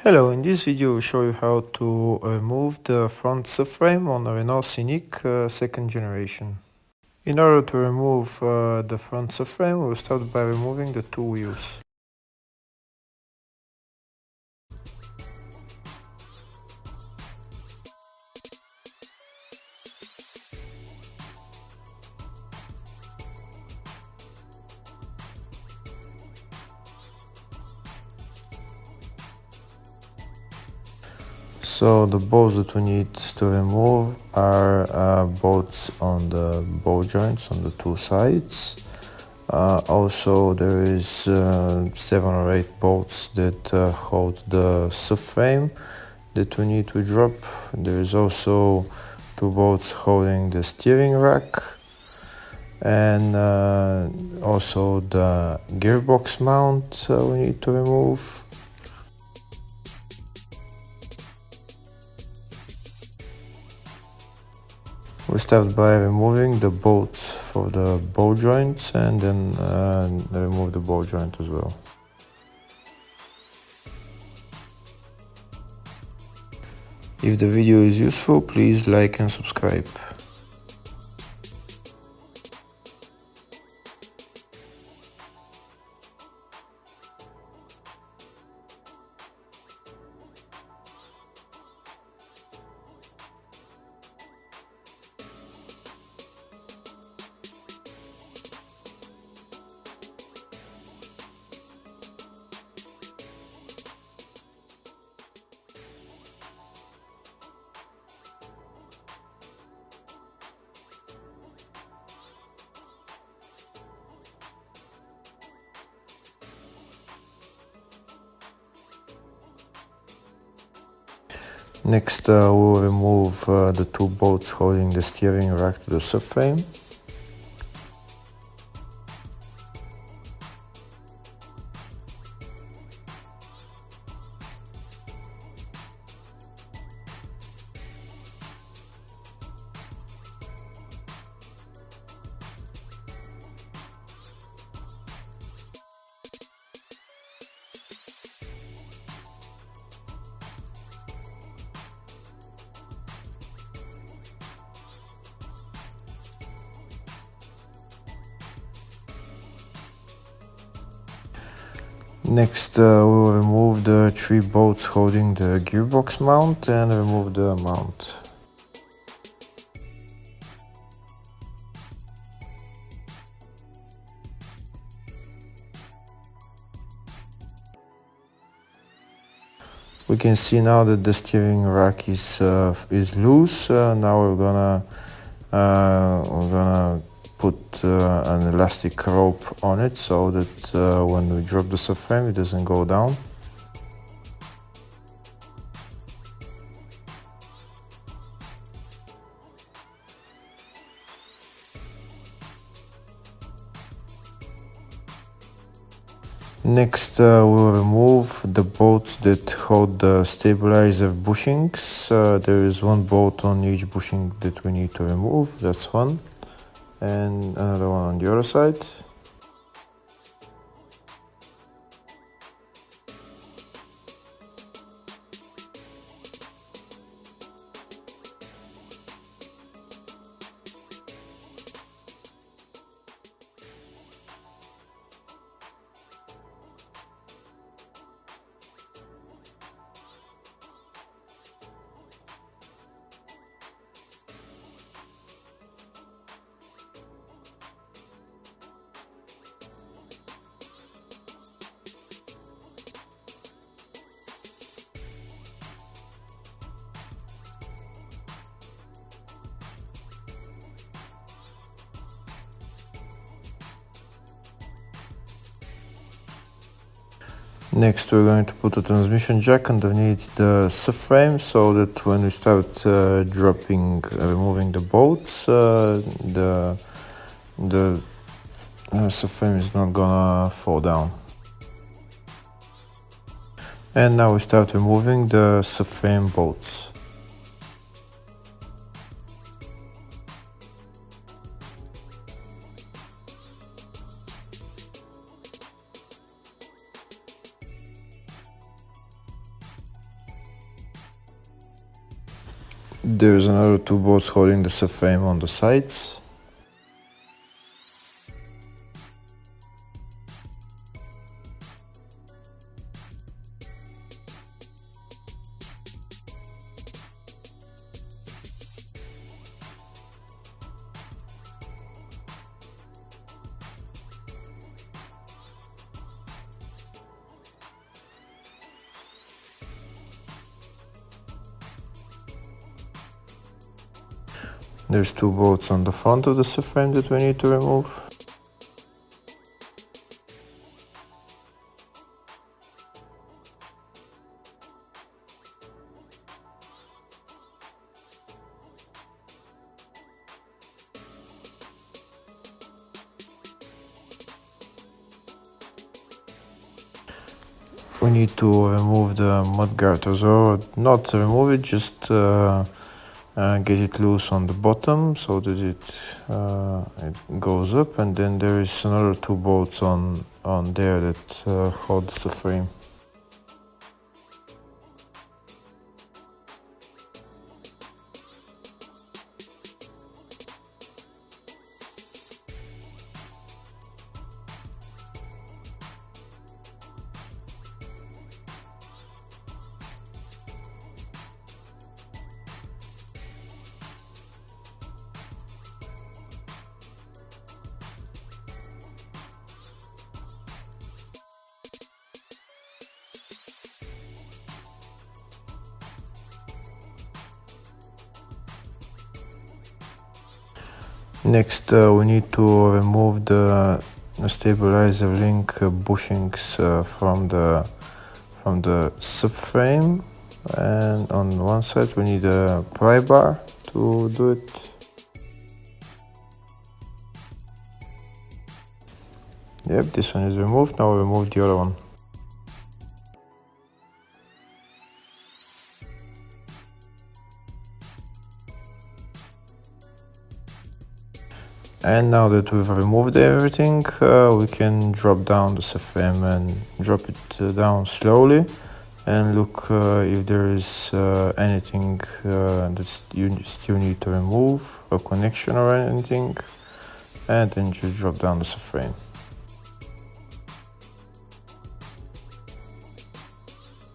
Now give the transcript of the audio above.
Hello, in this video we'll show you how to remove the front subframe on a Renault Scenic second generation. In order to remove the front subframe, we'll start by removing the two wheels. So the bolts that we need to remove are bolts on the ball joints on the two sides. Also there is 7 or 8 bolts that hold the subframe that we need to drop. There is also 2 bolts holding the steering rack, and also the gearbox mount we need to remove. We start by removing the bolts for the ball joints and then remove the ball joint as well. If the video is useful, please like and subscribe. Next, we'll remove the 2 bolts holding the steering rack to the subframe. Next, we'll remove the 3 bolts holding the gearbox mount and remove the mount. We can see now that the steering rack is loose. Now we're gonna put an elastic rope on it so that when we drop the subframe it doesn't go down. Next, we'll remove the bolts that hold the stabilizer bushings. There is 1 bolt on each bushing that we need to remove, that's one, and another one on the other side. Next, we're going to put a transmission jack underneath the subframe so that when we start removing the bolts, the subframe is not gonna fall down. And now we start removing the subframe bolts. There's another two bolts holding the subframe on the sides. There's two bolts on the front of the subframe that we need to remove. We need to remove the mudguard, or not remove it, just get it loose on the bottom so that it goes up, and then there is another two bolts on there that hold the frame. Next, we need to remove the stabilizer link bushings from the subframe, and on one side we need a pry bar to do it. Yep, this one is removed. Now remove the other one. And now that we've removed everything, we can drop down the subframe and drop it down slowly and look if there is anything that you still need to remove, a connection or anything, and then just drop down the subframe.